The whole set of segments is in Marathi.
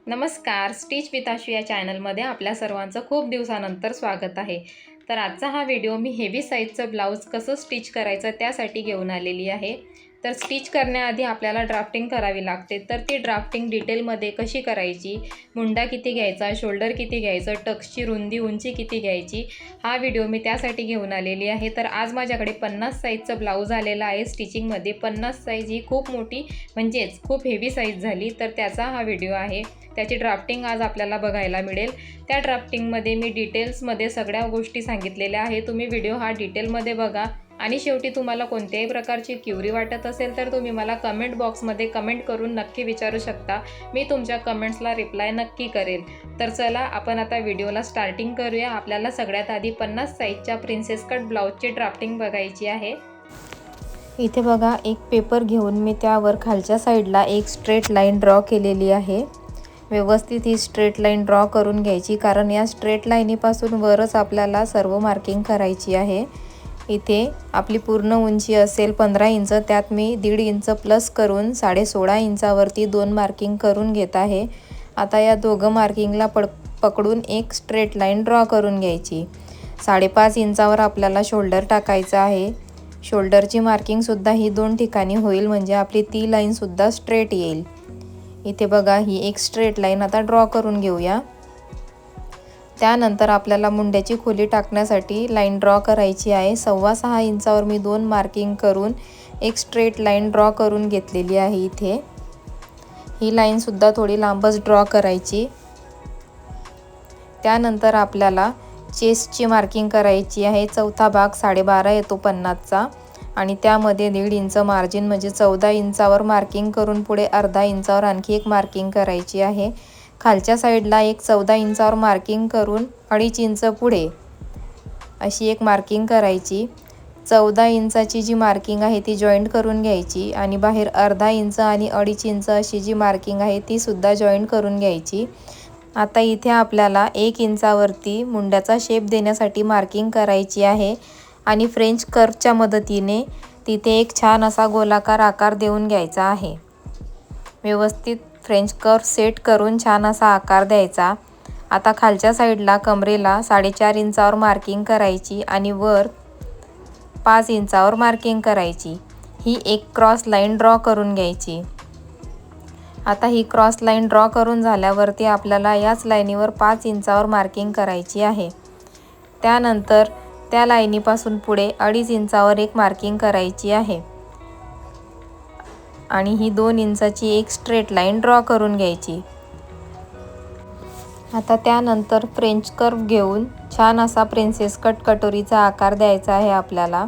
नमस्कार, स्टिच विथ आशू या चॅनलमध्ये आपल्या सर्वांचं खूप दिवसानंतर स्वागत आहे. तर आजचा हा व्हिडिओ मी हेवी साईजचं ब्लाऊज कसं स्टिच करायचं त्यासाठी घेऊन आलेली आहे. तर स्टिच करण्याआधी आपल्याला ड्राफ्टिंग करावी लागते. तर ती ड्राफ्टिंग डिटेलमध्ये कशी करायची, मुंडा किती घ्यायचा, शोल्डर किती घ्यायचं, टक्सची रुंदी उंची किती घ्यायची, हा व्हिडिओ मी त्यासाठी घेऊन आलेली आहे. तर आज माझ्याकडे 50 साईजचं ब्लाऊज आलेलं आहे स्टिचिंगमध्ये. 50 साईज ही खूप मोठी म्हणजेच खूप हेवी साईज झाली, तर त्याचा हा व्हिडिओ आहे. त्याची ड्राफ्टिंग आज आपल्याला बघायला मिळेल. त्या ड्राफ्टिंगमध्ये मी डिटेल्समध्ये सगळ्या गोष्टी सांगितलेल्या आहे. तुम्ही व्हिडिओ हा डिटेलमध्ये बघा आणि शेवटी तुम्हाला कोणत्याही प्रकारची क्युरी वाटत असेल तर तुम्ही मला कमेंट बॉक्समध्ये कमेंट करून नक्की विचारू शकता. मी तुमच्या कमेंट्सला रिप्लाय नक्की करेल. तर चला आपण आता व्हिडिओला स्टार्टिंग करूया. आपल्याला सगळ्यात आधी 50 साईजच्या प्रिन्सेस कट ब्लाऊजची ड्राफ्टिंग बघायची आहे. इथे बघा, एक पेपर घेऊन मी त्यावर खालच्या साईडला एक स्ट्रेट लाईन ड्रॉ केलेली आहे. व्यवस्थित ही स्ट्रेट लाईन ड्रॉ करून घ्यायची, कारण या स्ट्रेट लाईनीपासून वरच आपल्याला सर्व मार्किंग करायची आहे. इथे आपली पूर्ण उंची असेल 15 इंच, त्यात मी 1.5 इंच प्लस करून 16.5 इंचावरती 2 मार्किंग करून घेत आहे. आता या दोघं मार्किंगला पकडून एक स्ट्रेट लाईन ड्रॉ करून घ्यायची. 5.5 इंचावर आपल्याला शोल्डर टाकायचं आहे. शोल्डरची मार्किंगसुद्धा ही 2 ठिकाणी होईल, म्हणजे आपली ती लाईनसुद्धा स्ट्रेट येईल. इथे बघा, ही एक स्ट्रेट लाईन आता ड्रॉ करून घेऊया. त्यानंतर आपल्याला मुंड्याची खोली टाकण्यासाठी लाईन ड्रॉ करायची आहे. 6.25 इंचावर मी 2 मार्किंग करून एक स्ट्रेट लाईन ड्रॉ करून घेतलेली आहे. इथे ही लाईनसुद्धा थोडी लांबच ड्रॉ करायची. त्यानंतर आपल्याला चेस्टची मार्किंग करायची आहे. चौथा भाग 12.5 येतो 50चा आणि त्यामध्ये 1.5 इंच मार्जिन म्हणजे 14 इंचावर मार्किंग करून पुढे अर्धा इंचावर आणखी एक मार्किंग करायची आहे. खालच्या साईडला एक 14 इंचावर मार्किंग करून 2.5 इंच पुढे अशी एक मार्किंग करायची. 14 इंचाची जी मार्किंग आहे ती जॉईंट करून घ्यायची आणि बाहेर अर्धा इंच आणि 2.5 इंच अशी जी मार्किंग आहे ती सुद्धा जॉईंट करून घ्यायची. आता इथे आपल्याला 1 इंचावरती मुंड्याचा शेप देण्यासाठी मार्किंग करायची आहे आणि फ्रेंच कर्वच्या मदतीने तिथे एक छान असा गोलाकार आकार देऊन घ्यायचा आहे. व्यवस्थित फ्रेंच कर्व सेट करून छान असा आकार द्यायचा. आता खालच्या साईडला कमरेला 4.5 इंचावर मार्किंग करायची आणि वर 5 इंचावर मार्किंग करायची. ही एक क्रॉस लाईन ड्रॉ करून घ्यायची. आता ही क्रॉस लाईन ड्रॉ करून झाल्यावरती आपल्याला याच लाईनीवर 5 इंचावर मार्किंग करायची आहे. त्यानंतर त्या लाईनीपासून पुढे 2.5 इंचावर एक मार्किंग करायची आहे आणि ही 2 इंचाची एक स्ट्रेट लाईन ड्रॉ करून घ्यायची. आता त्यानंतर फ्रेंच कर्व घेऊन छान असा प्रिन्सेस कट कटोरीचा आकार द्यायचा आहे आपल्याला.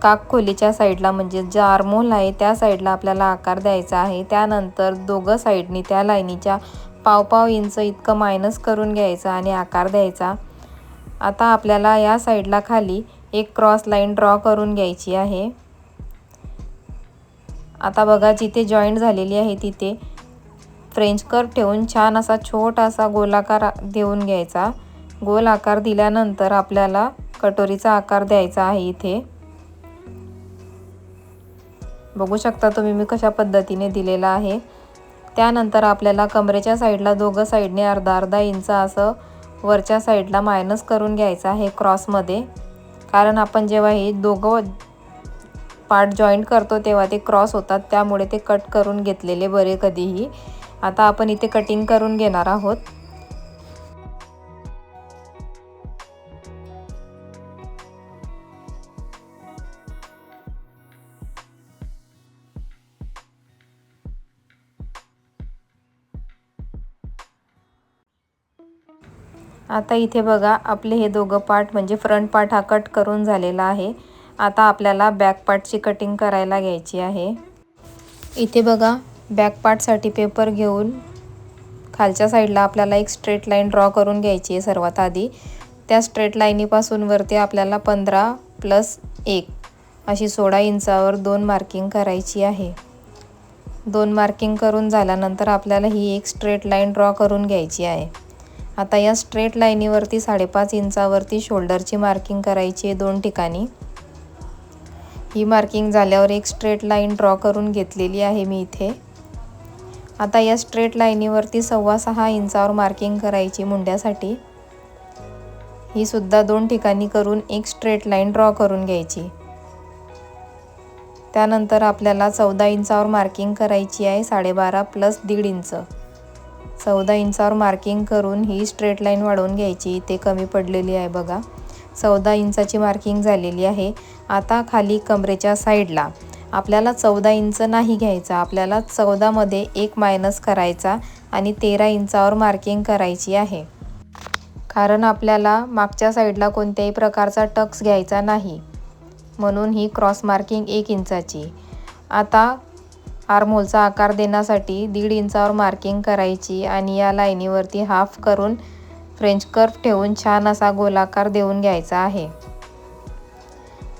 काक खोलीच्या साईडला म्हणजे जे आर्महोल आहे त्या साईडला आपल्याला आकार द्यायचा आहे. त्यानंतर दोघं साईडनी त्या लाईनीच्या 1.5 इंच इतकं मायनस करून घ्यायचं आणि आकार द्यायचा. आता आपल्याला या साईडला खाली एक क्रॉस लाईन ड्रॉ करून घ्यायची आहे. आता बघा, जिथे जॉईंट झालेली आहे तिथे फ्रेंच कर्व ठेवून छान असा छोटासा गोलाकार देऊन घ्यायचा. गोल आकार दिल्यानंतर आपल्याला कटोरीचा आकार द्यायचा आहे. इथे बघू शकता तुम्ही मी कशा पद्धतीने दिलेला आहे. त्यानंतर आपल्याला कमरेच्या साईडला दोघं साईडने अर्धा इंच असं वरच्या साईडला मायनस करून घ्यायचं आहे क्रॉसमध्ये, कारण आपण जेव्हा हे दोघं पार्ट जॉईंट करतो तेव्हा ते क्रॉस होतात, त्यामुळे ते कट करून घेतलेले बरे कधीही. आता आपण इथे कटिंग करून घेणार आहोत. आता इथे बघा, आपले हे दोघं पार्ट म्हणजे फ्रंट पार्ट हा कट करून झालेला आहे. आता आपल्याला बॅक पार्टची कटिंग करायला घ्यायची आहे. इथे बघा, बॅक पार्टसाठी पेपर घेऊन खालच्या साईडला आपल्याला एक स्ट्रेट लाईन ड्रॉ करून घ्यायची आहे. सर्वात आधी त्या स्ट्रेट लाईनीपासून वरती आपल्याला 15 + 1 अशी 16 इंचावर 2 मार्किंग करायची आहे. 2 मार्किंग करून झाल्यानंतर आपल्याला ही एक स्ट्रेट लाईन ड्रॉ करून घ्यायची आहे. आता या स्ट्रेट लाईनीवरती 5.5 इंचावरती शोल्डरची मार्किंग करायची आहे 2 ठिकाणी. ही मार्किंग झाल्यावर एक स्ट्रेट लाईन ड्रॉ करून घेतलेली आहे मी इथे. आता या स्ट्रेट लाईनीवरती 6.25 इंचावर मार्किंग करायची मुंड्यासाठी। ही सुद्धा 2 ठिकाणी करून एक स्ट्रेट लाईन ड्रॉ करून घ्यायची। त्यानंतर आपल्याला 14 इंचावर मार्किंग करायची आहे, 12.5 प्लस 1.5 इंच। 14 इंचावर मार्किंग करून ही स्ट्रेट लाईन वाढवून घ्यायची। इथे कमी पडलेली आहे बघा, 14 इंचाची मार्किंग झालेली आहे। आता खाली कमरेच्या साईडला आपल्याला 14 इंच नाही घ्यायचा, आपल्याला 14 मध्ये 1 मायनस करायचा आणि 13 इंचावर मार्किंग करायची आहे। कारण आपल्याला मागच्या साईडला कोणत्याही प्रकारचा टक्स घ्यायचा नाही, म्हणून ही क्रॉस मार्किंग 1 इंचाची। आता आर्महोलचा आकार देण्यासाठी 1.5 इंचावर मार्किंग करायची आणि या लाईनीवरती हाफ करून फ्रेंच कर्व ठेवून छान असा गोलाकार देऊन घ्यायचा आहे।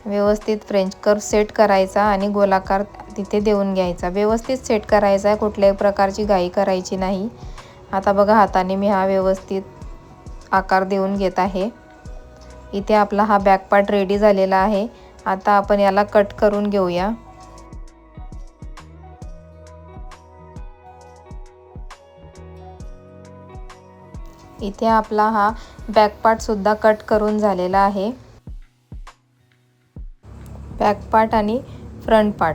व्यवस्थित फ्रेंच कर्व सेट करायचा आणि गोलाकार तिथे देऊन घ्यायचा। व्यवस्थित सेट करायचा आहे, कुठल्याही प्रकारची घाई करायची नाही। आता बघा, हाताने मी हा व्यवस्थित आकार देऊन घेत आहे। इथे आपला हा बॅक पार्ट रेडी झालेला आहे। आता आपण याला कट करून घेऊया। इथे आपला हा बॅक पार्ट सुद्धा कट करून झालेला आहे। बॅक पार्ट आणि फ्रंट पार्ट